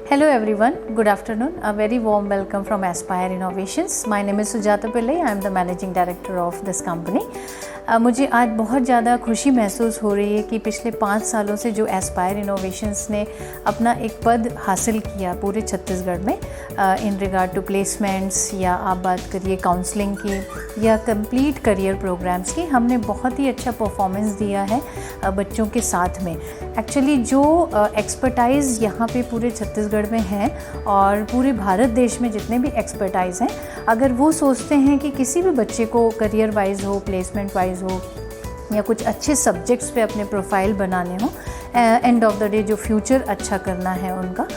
Hello everyone, good afternoon. A very warm welcome from Aspire Innovations. My name is Sujata Pillai. I am the Managing Director of this company. मुझे आज बहुत ज़्यादा खुशी महसूस हो रही है कि पिछले 5 सालों से जो एस्पायर इनोवेशंस ने अपना एक पद हासिल किया पूरे छत्तीसगढ़ में इन रिगार्ड टू प्लेसमेंट्स या आप बात करिए काउंसलिंग की या कंप्लीट करियर प्रोग्राम्स की, हमने बहुत ही अच्छा परफॉर्मेंस दिया है बच्चों के साथ में। एक्चुअली जो एक्सपर्टाइज़ यहाँ पे पूरे छत्तीसगढ़ में है और पूरे भारत देश में जितने भी एक्सपर्टाइज़ हैं, अगर वो सोचते हैं कि किसी भी बच्चे को करियर वाइज हो, प्लेसमेंट वाइज हो या कुछ अच्छे सब्जेक्ट्स पे अपने प्रोफाइल बनाने हो, एंड ऑफ द डे जो फ्यूचर अच्छा करना है उनका,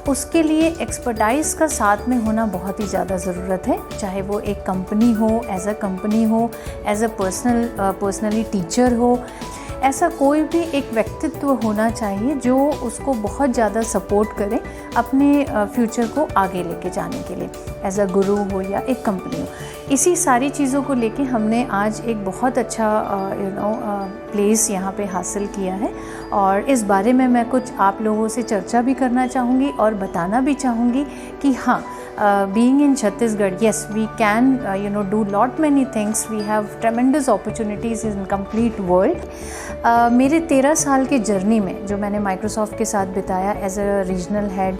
उसके लिए एक्सपर्टाइज़ का साथ में होना बहुत ही ज़्यादा ज़रूरत है। चाहे वो एक कंपनी हो, एज अ कंपनी हो, एज अ पर्सनली टीचर हो, ऐसा कोई भी एक व्यक्तित्व होना चाहिए जो उसको बहुत ज़्यादा सपोर्ट करे अपने फ्यूचर को आगे लेके जाने के लिए, एज अ गुरु हो या एक कंपनी हो। इसी सारी चीज़ों को लेके हमने आज एक बहुत अच्छा प्लेस यहाँ पे हासिल किया है और इस बारे में मैं कुछ आप लोगों से चर्चा भी करना चाहूँगी और बताना भी चाहूँगी कि हाँ, being in Chhattisgarh, yes, we can do lot many things. We have tremendous opportunities in complete world. मेरे 13 साल के जर्नी में जो मैंने माइक्रोसॉफ्ट के साथ बिताया एज अ रीजनल हेड,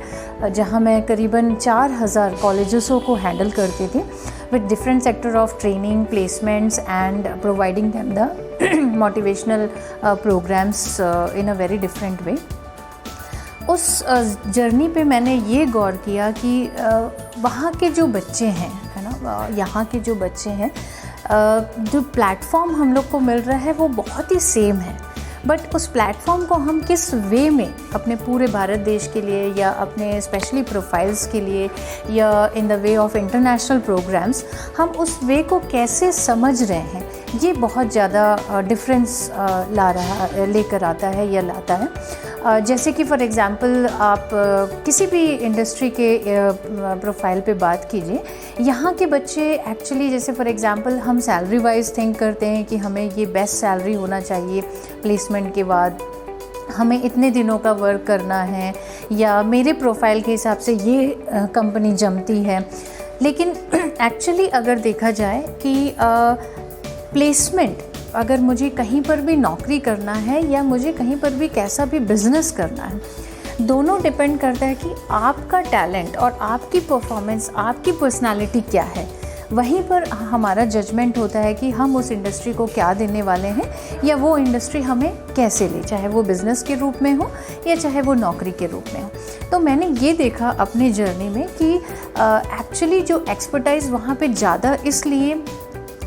जहाँ मैं करीबन 4000 कॉलेजेसों को हैंडल करती थी with different sector of training, placements and providing them the motivational programs in a very different way. उस जर्नी पे मैंने ये गौर किया कि वहाँ के जो बच्चे हैं, है ना, यहाँ के जो बच्चे हैं, जो प्लेटफॉर्म हम लोग को मिल रहा है वो बहुत ही सेम है, बट उस प्लेटफॉर्म को हम किस वे में अपने पूरे भारत देश के लिए या अपने स्पेशली प्रोफाइल्स के लिए या in the way of international programs, हम उस वे को कैसे समझ रहे हैं, ये बहुत ज़्यादा डिफरेंस लेकर आता है या लाता है। जैसे कि फॉर एग्ज़ाम्पल आप किसी भी इंडस्ट्री के प्रोफाइल पे बात कीजिए, यहाँ के बच्चे एक्चुअली जैसे फॉर एग्ज़ाम्पल हम सैलरी वाइज थिंक करते हैं कि हमें ये बेस्ट सैलरी होना चाहिए, प्लेसमेंट के बाद हमें इतने दिनों का वर्क करना है या मेरे प्रोफाइल के हिसाब से ये कंपनी जमती है। लेकिन एक्चुअली अगर देखा जाए कि प्लेसमेंट, अगर मुझे कहीं पर भी नौकरी करना है या मुझे कहीं पर भी कैसा भी बिज़नेस करना है, दोनों डिपेंड करता है कि आपका टैलेंट और आपकी परफॉर्मेंस, आपकी पर्सनालिटी क्या है। वहीं पर हमारा जजमेंट होता है कि हम उस इंडस्ट्री को क्या देने वाले हैं या वो इंडस्ट्री हमें कैसे ले, चाहे वो बिज़नेस के रूप में हो या चाहे वो नौकरी के रूप में हो। तो मैंने ये देखा अपनी जर्नी में कि एक्चुअली जो एक्सपर्टाइज़ वहाँ पे ज़्यादा इसलिए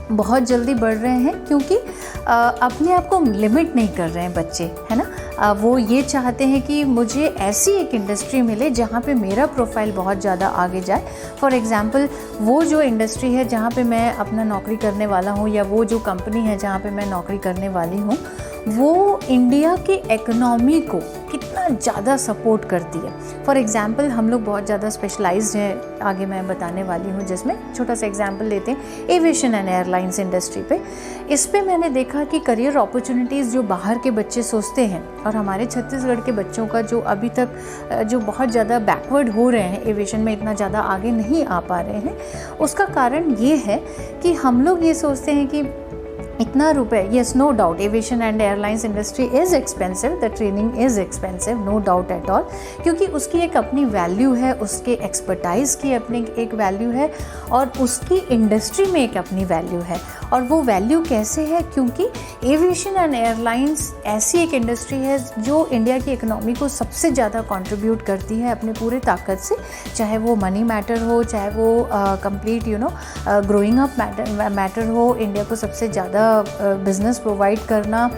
बहुत जल्दी बढ़ रहे हैं क्योंकि अपने आप को लिमिट नहीं कर रहे हैं बच्चे, है ना। वो ये चाहते हैं कि मुझे ऐसी एक इंडस्ट्री मिले जहाँ पे मेरा प्रोफाइल बहुत ज़्यादा आगे जाए। फॉर एग्ज़ाम्पल, वो जो इंडस्ट्री है जहाँ पे मैं अपना नौकरी करने वाला हूँ या वो जो कंपनी है जहाँ पे मैं नौकरी करने वाली हूँ, वो इंडिया के इकोनॉमी को कितना ज़्यादा सपोर्ट करती है। फॉर एग्ज़ाम्पल, हम लोग बहुत ज़्यादा स्पेशलाइज्ड हैं, आगे मैं बताने वाली हूँ, जिसमें छोटा सा एग्जांपल लेते हैं एविएशन एंड एयरलाइंस इंडस्ट्री पे। इस पे मैंने देखा कि करियर अपॉर्चुनिटीज़ जो बाहर के बच्चे सोचते हैं और हमारे छत्तीसगढ़ के बच्चों का जो अभी तक जो बहुत ज़्यादा बैकवर्ड हो रहे हैं, एविएशन में इतना ज़्यादा आगे नहीं आ पा रहे हैं, उसका कारण ये है कि हम लोग ये सोचते हैं कि इतना रुपए, yes, no doubt aviation and airlines industry is expensive, the training is expensive, no doubt at all, क्योंकि उसकी एक अपनी वैल्यू है, उसके एक्सपर्टाइज़ की अपनी एक वैल्यू है और उसकी इंडस्ट्री में एक अपनी वैल्यू है। और वो वैल्यू कैसे है, क्योंकि एविएशन एंड एयरलाइंस ऐसी एक इंडस्ट्री है जो इंडिया की इकोनॉमी को सबसे ज़्यादा कंट्रीब्यूट करती है अपने पूरे ताकत से, चाहे वो मनी मैटर हो, चाहे वो कंप्लीट ग्रोइंग अप मैटर हो, इंडिया को सबसे ज़्यादा बिज़नेस प्रोवाइड करना,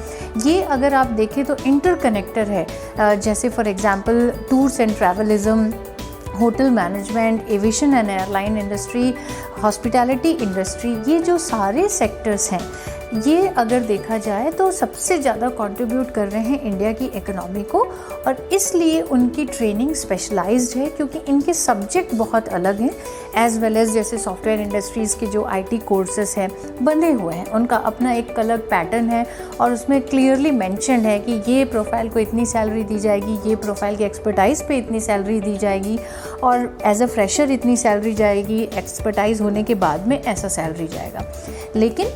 ये अगर आप देखें तो इंटरकनेक्टर है। जैसे for example tours and travelism, hotel management, aviation and airline industry, hospitality industry, ये जो सारे सेक्टर्स हैं, ये अगर देखा जाए तो सबसे ज़्यादा कंट्रीब्यूट कर रहे हैं इंडिया की इकोनॉमी को, और इसलिए उनकी ट्रेनिंग स्पेशलाइज्ड है क्योंकि इनके सब्जेक्ट बहुत अलग हैं, एज़ वेल एज़ जैसे सॉफ्टवेयर इंडस्ट्रीज़ के जो IT कोर्सेस हैं बंधे हुए हैं, उनका अपना एक अलग पैटर्न है और उसमें क्लियरली मेंशन्ड है कि ये प्रोफाइल को इतनी सैलरी दी जाएगी, ये प्रोफाइल की एक्सपर्टाइज़ पे इतनी सैलरी दी जाएगी, और एज अ फ्रेशर इतनी सैलरी जाएगी, एक्सपर्टाइज़ होने के बाद में ऐसा सैलरी जाएगा। लेकिन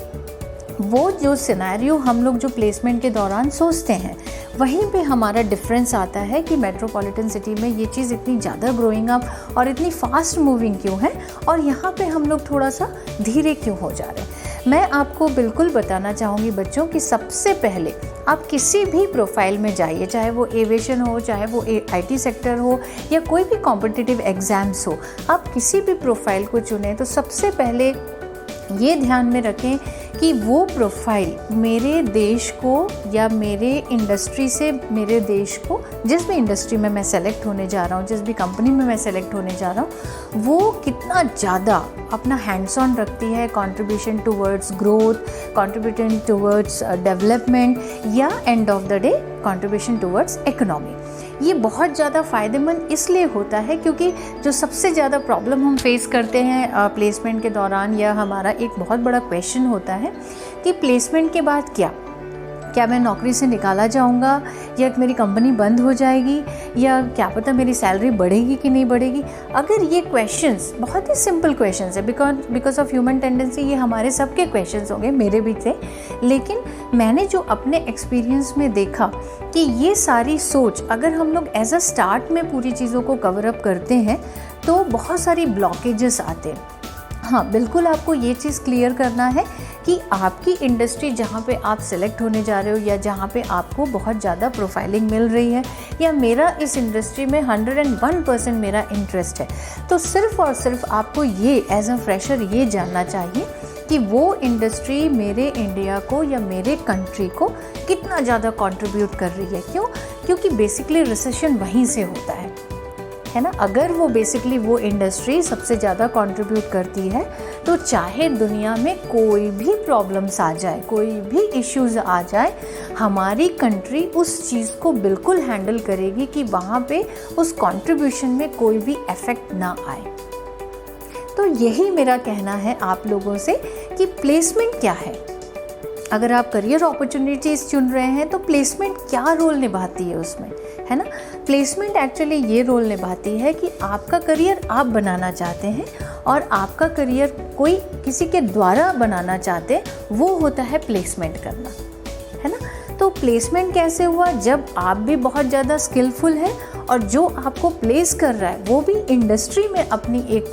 वो जो सिनेरियो हम लोग जो प्लेसमेंट के दौरान सोचते हैं, वहीं पे हमारा डिफरेंस आता है कि मेट्रोपॉलिटन सिटी में ये चीज़ इतनी ज़्यादा ग्रोइंग अप और इतनी फास्ट मूविंग क्यों है, और यहाँ पे हम लोग थोड़ा सा धीरे क्यों हो जा रहे हैं। मैं आपको बिल्कुल बताना चाहूँगी बच्चों कि सबसे पहले आप किसी भी प्रोफाइल में जाइए, चाहे वो एविएशन हो, चाहे वो IT सेक्टर हो, या कोई भी कॉम्पिटिटिव एग्ज़ाम्स हो, आप किसी भी प्रोफाइल को चुनें तो सबसे पहले ये ध्यान में रखें कि वो प्रोफाइल मेरे देश को या मेरे इंडस्ट्री से मेरे देश को, जिस भी इंडस्ट्री में मैं सेलेक्ट होने जा रहा हूँ, जिस भी कंपनी में मैं सेलेक्ट होने जा रहा हूँ, वो कितना ज़्यादा अपना हैंड्स ऑन रखती है contribution towards growth, contribution towards development, या end of the day contribution towards economy. ये बहुत ज़्यादा फ़ायदेमंद इसलिए होता है क्योंकि जो सबसे ज़्यादा प्रॉब्लम हम फेस करते हैं प्लेसमेंट के दौरान, या हमारा एक बहुत बड़ा क्वेश्चन होता है कि प्लेसमेंट के बाद क्या मैं नौकरी से निकाला जाऊंगा, या मेरी कंपनी बंद हो जाएगी, या क्या पता मेरी सैलरी बढ़ेगी कि नहीं बढ़ेगी। अगर ये क्वेश्चंस बहुत ही सिंपल क्वेश्चंस है, बिकॉज ऑफ ह्यूमन टेंडेंसी ये हमारे सबके क्वेश्चंस होंगे, मेरे भी थे, लेकिन मैंने जो अपने एक्सपीरियंस में देखा कि ये सारी सोच अगर हम लोग एज अ स्टार्ट में पूरी चीज़ों को कवर अप करते हैं तो बहुत सारी ब्लॉकेजेस आते हैं। हाँ, बिल्कुल आपको ये चीज़ क्लियर करना है कि आपकी इंडस्ट्री जहाँ पे आप सिलेक्ट होने जा रहे हो, या जहाँ पे आपको बहुत ज़्यादा प्रोफाइलिंग मिल रही है, या मेरा इस इंडस्ट्री में 101% मेरा इंटरेस्ट है, तो सिर्फ़ और सिर्फ आपको ये एज अ फ्रेशर ये जानना चाहिए कि वो इंडस्ट्री मेरे इंडिया को या मेरे कंट्री को कितना ज़्यादा कंट्रीब्यूट कर रही है। क्यों? क्योंकि बेसिकली रिसेशन वहीं से होता है ना। अगर वो बेसिकली वो इंडस्ट्री सबसे ज़्यादा कंट्रीब्यूट करती है तो चाहे दुनिया में कोई भी प्रॉब्लम्स आ जाए, कोई भी इश्यूज़ आ जाए, हमारी कंट्री उस चीज़ को बिल्कुल हैंडल करेगी कि वहाँ पे उस कंट्रीब्यूशन में कोई भी इफ़ेक्ट ना आए। तो यही मेरा कहना है आप लोगों से कि प्लेसमेंट क्या है। अगर आप करियर अपॉर्चुनिटीज़ चुन रहे हैं तो प्लेसमेंट क्या रोल निभाती है उसमें, है ना। प्लेसमेंट एक्चुअली ये रोल निभाती है कि आपका करियर आप बनाना चाहते हैं और आपका करियर कोई किसी के द्वारा बनाना चाहते हैं, वो होता है प्लेसमेंट करना, है ना। तो प्लेसमेंट कैसे हुआ? जब आप भी बहुत ज़्यादा स्किलफुल हैं और जो आपको प्लेस कर रहा है वो भी इंडस्ट्री में अपनी एक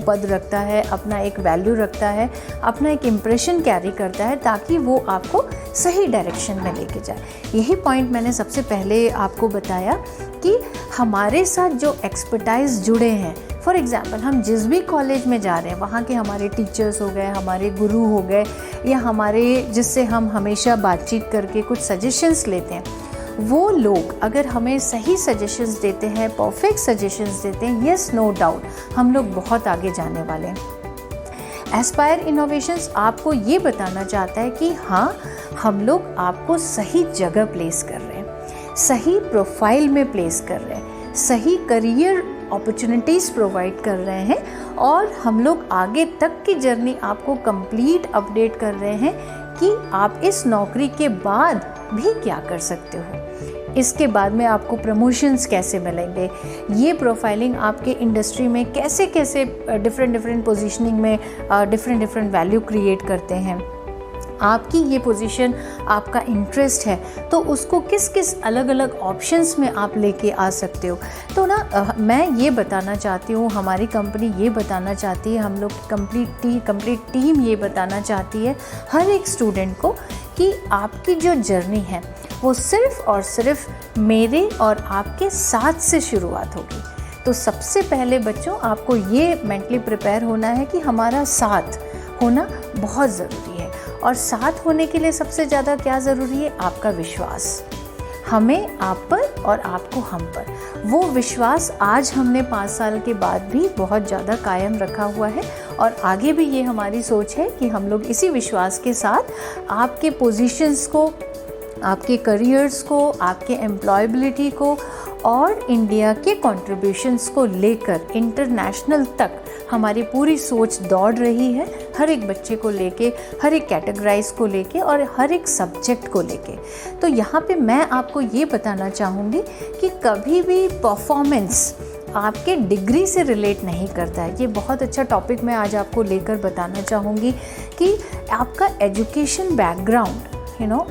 पद रखता है, अपना एक वैल्यू रखता है, अपना एक इम्प्रेशन कैरी करता है, ताकि वो आपको सही डायरेक्शन में लेके जाए। यही पॉइंट मैंने सबसे पहले आपको बताया कि हमारे साथ जो एक्सपर्टाइज जुड़े हैं, फॉर एग्ज़ाम्पल हम जिस भी कॉलेज में जा रहे हैं वहाँ के हमारे टीचर्स हो गए, हमारे गुरु हो गए, या हमारे जिससे हम हमेशा बातचीत करके कुछ सजेशंस लेते हैं, वो लोग अगर हमें सही सजेशंस देते हैं, परफेक्ट सजेशंस देते हैं, यस नो डाउट हम लोग बहुत आगे जाने वाले हैं। एस्पायर इनोवेशंस आपको ये बताना चाहता है कि हाँ, हम लोग आपको सही जगह प्लेस कर रहे हैं, सही प्रोफाइल में प्लेस कर रहे हैं, सही करियर अपॉर्चुनिटीज़ प्रोवाइड कर रहे हैं, और हम लोग आगे तक की जर्नी आपको कंप्लीट अपडेट कर रहे हैं कि आप इस नौकरी के बाद भी क्या कर सकते हो, इसके बाद में आपको प्रमोशंस कैसे मिलेंगे, ये प्रोफाइलिंग आपके इंडस्ट्री में कैसे कैसे डिफरेंट पोजीशनिंग में डिफरेंट वैल्यू क्रिएट करते हैं, आपकी ये पोजीशन, आपका इंटरेस्ट है तो उसको किस किस अलग अलग ऑप्शंस में आप लेके आ सकते हो। तो ना मैं ये बताना चाहती हूँ, हमारी कंपनी ये बताना चाहती है, हम लोग कंप्लीट टीम ये बताना चाहती है हर एक स्टूडेंट को कि आपकी जो जर्नी है वो सिर्फ़ और सिर्फ मेरे और आपके साथ से शुरुआत होगी। तो सबसे पहले बच्चों आपको ये मेंटली प्रिपेयर होना है कि हमारा साथ होना बहुत ज़रूरी है, और साथ होने के लिए सबसे ज़्यादा क्या ज़रूरी है? आपका विश्वास, हमें आप पर और आपको हम पर। वो विश्वास आज हमने 5 साल के बाद भी बहुत ज़्यादा कायम रखा हुआ है, और आगे भी ये हमारी सोच है कि हम लोग इसी विश्वास के साथ आपके पोजीशंस को, आपके करियर्स को, आपके एम्प्लॉयबिलिटी को और इंडिया के कंट्रीब्यूशंस को लेकर इंटरनेशनल तक हमारी पूरी सोच दौड़ रही है, हर एक बच्चे को लेके, हर एक कैटेगराइज को लेके और हर एक सब्जेक्ट को लेके। तो यहाँ पे मैं आपको ये बताना चाहूँगी कि कभी भी परफॉर्मेंस आपके डिग्री से रिलेट नहीं करता है। ये बहुत अच्छा टॉपिक मैं आज आपको लेकर बताना चाहूँगी कि आपका एजुकेशन बैकग्राउंड,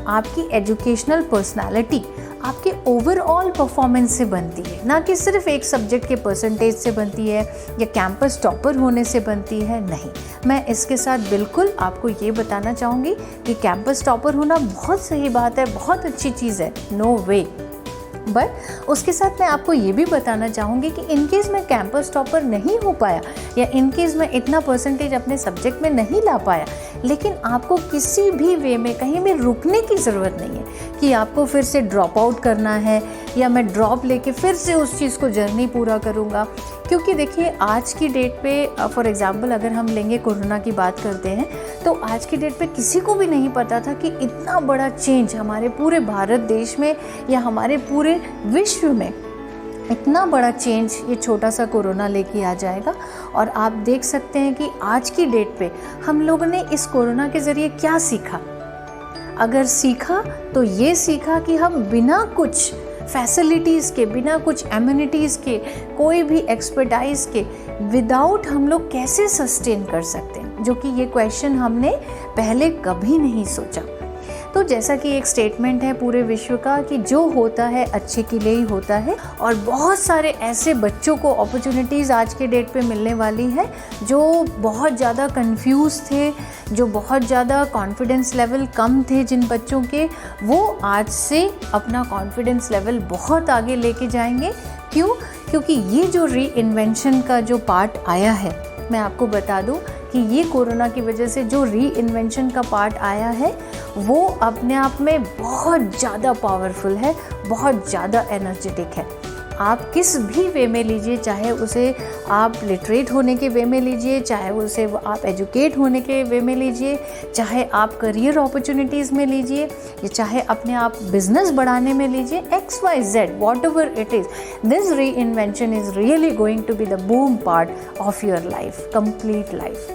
आपकी एजुकेशनल पर्सनालिटी आपके ओवरऑल परफॉर्मेंस से बनती है, ना कि सिर्फ एक सब्जेक्ट के परसेंटेज से बनती है या कैंपस टॉपर होने से बनती है। नहीं, मैं इसके साथ बिल्कुल आपको ये बताना चाहूँगी कि कैंपस टॉपर होना बहुत सही बात है, बहुत अच्छी चीज़ है, नो वे। बट उसके साथ मैं आपको ये भी बताना चाहूँगी कि इनकेस मैं कैंपस टॉपर नहीं हो पाया या इनकेस मैं इतना परसेंटेज अपने सब्जेक्ट में नहीं ला पाया, लेकिन आपको किसी भी वे में कहीं भी रुकने की ज़रूरत नहीं है कि आपको फिर से ड्रॉप आउट करना है या मैं ड्रॉप लेके फिर से उस चीज़ को जर्नी पूरा करूँगा। क्योंकि देखिए आज की डेट पे फॉर एग्ज़ाम्पल अगर हम लेंगे कोरोना की बात करते हैं, तो आज की डेट पे किसी को भी नहीं पता था कि इतना बड़ा चेंज हमारे पूरे भारत देश में या हमारे पूरे विश्व में इतना बड़ा चेंज ये छोटा सा कोरोना लेके आ जाएगा। और आप देख सकते हैं कि आज की डेट पे हम लोगों ने इस कोरोना के ज़रिए क्या सीखा। अगर सीखा तो ये सीखा कि हम बिना कुछ फैसिलिटीज़ के, बिना कुछ एम्यूनिटीज़ के, कोई भी एक्सपर्टाइज के विदाउट हम लोग कैसे सस्टेन कर सकते हैं, जो कि ये क्वेश्चन हमने पहले कभी नहीं सोचा। तो जैसा कि एक स्टेटमेंट है पूरे विश्व का कि जो होता है अच्छे के लिए ही होता है, और बहुत सारे ऐसे बच्चों को अपॉर्चुनिटीज़ आज के डेट पे मिलने वाली है जो बहुत ज़्यादा कंफ्यूज थे, जो बहुत ज़्यादा कॉन्फिडेंस लेवल कम थे जिन बच्चों के, वो आज से अपना कॉन्फिडेंस लेवल बहुत आगे लेके जाएंगे। क्यों? क्योंकि ये जो री इन्वेंशन का जो पार्ट आया है, मैं आपको बता दूं कि ये कोरोना की वजह से जो री इन्वेंशन का पार्ट आया है वो अपने आप में बहुत ज़्यादा पावरफुल है, बहुत ज़्यादा एनर्जेटिक है। आप किस भी वे में लीजिए, चाहे उसे आप लिटरेट होने के वे में लीजिए, चाहे उसे आप एजुकेट होने के वे में लीजिए, चाहे आप करियर अपॉर्चुनिटीज़ में लीजिए, या चाहे अपने आप बिजनेस बढ़ाने में लीजिए, XYZ whatever it is, this reinvention is really going to be the boom part of your life, complete life.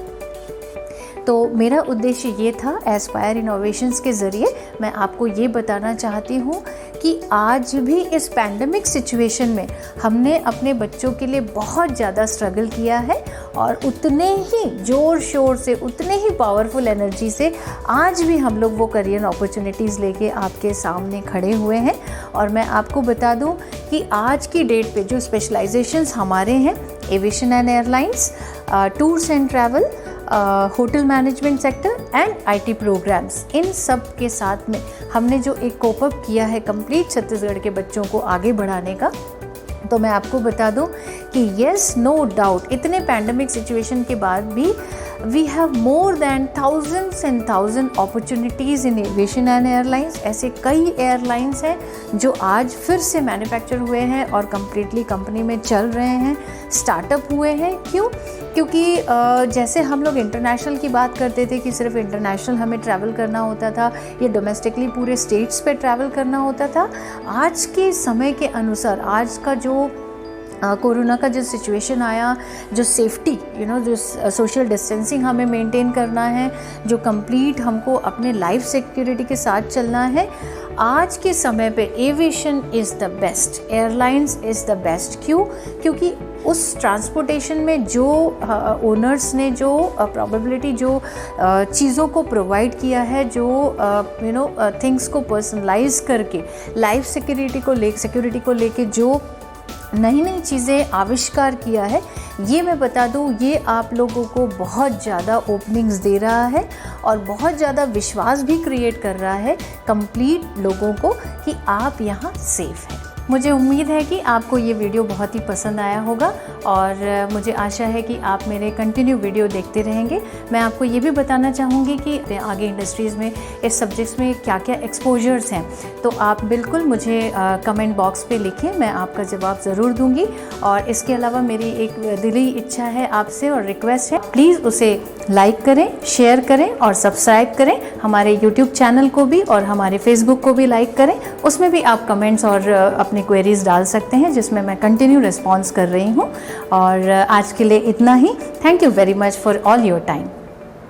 तो मेरा उद्देश्य ये था, एस्पायर इनोवेशंस के ज़रिए मैं आपको ये बताना चाहती हूँ कि आज भी इस पैंडमिक सिचुएशन में हमने अपने बच्चों के लिए बहुत ज़्यादा स्ट्रगल किया है, और उतने ही ज़ोर शोर से, उतने ही पावरफुल एनर्जी से आज भी हम लोग वो करियर अपॉर्चुनिटीज़ लेके आपके सामने खड़े हुए हैं। और मैं आपको बता दूं कि आज की डेट पे जो स्पेशलाइजेशंस हमारे हैं, aviation and airlines, tours and travel, hotel management sector and IT programmes, इन सब के साथ में हमने जो एक कोप अप किया है कंप्लीट छत्तीसगढ़ के बच्चों को आगे बढ़ाने का, तो मैं आपको बता दूं कि येस, नो डाउट, इतने पैंडमिक सिचुएशन के बाद भी we have more than thousands and thousand opportunities in aviation and airlines. ऐसे कई एयरलाइंस हैं जो आज फिर से मैन्युफैक्चर हुए हैं और कम्प्लीटली कंपनी में चल रहे हैं, स्टार्टअप हुए हैं। क्यों? क्योंकि जैसे हम लोग इंटरनेशनल की बात करते थे कि सिर्फ इंटरनेशनल हमें ट्रैवल करना होता था या डोमेस्टिकली पूरे स्टेट्स पे ट्रैवल करना होता था, आज के समय के अनुसार, आज का जो कोरोना का जो सिचुएशन आया, जो सेफ्टी जो सोशल डिस्टेंसिंग हमें मेंटेन करना है, जो कंप्लीट हमको अपने लाइफ सिक्योरिटी के साथ चलना है, आज के समय पे aviation is the best, airlines is the best. क्यों? क्योंकि उस ट्रांसपोर्टेशन में जो ओनर्स ने जो प्रोबेबिलिटी, जो चीज़ों को प्रोवाइड किया है, जो थिंग्स को पर्सनलाइज करके लाइफ सिक्योरिटी को लेके जो नई नई चीज़ें आविष्कार किया है, ये मैं बता दूँ, ये आप लोगों को बहुत ज़्यादा ओपनिंग्स दे रहा है और बहुत ज़्यादा विश्वास भी क्रिएट कर रहा है कंप्लीट लोगों को कि आप यहाँ सेफ हैं। मुझे उम्मीद है कि आपको ये वीडियो बहुत ही पसंद आया होगा और मुझे आशा है कि आप मेरे कंटिन्यू वीडियो देखते रहेंगे। मैं आपको ये भी बताना चाहूँगी कि आगे इंडस्ट्रीज़ में इस सब्जेक्ट्स में क्या क्या एक्सपोजर्स हैं, तो आप बिल्कुल मुझे कमेंट बॉक्स पे लिखिए, मैं आपका जवाब ज़रूर दूँगी। और इसके अलावा मेरी एक दिली इच्छा है आपसे और रिक्वेस्ट है, प्लीज़ उसे लाइक करें, शेयर करें और सब्सक्राइब करें। हमारे यूट्यूब चैनल को भी और हमारे फेसबुक को भी लाइक करें, उसमें भी आप कमेंट्स और अपने क्वेरीज डाल सकते हैं जिसमें मैं कंटिन्यू रिस्पॉन्स कर रही हूँ। और आज के लिए इतना ही। Thank you very much for all your time.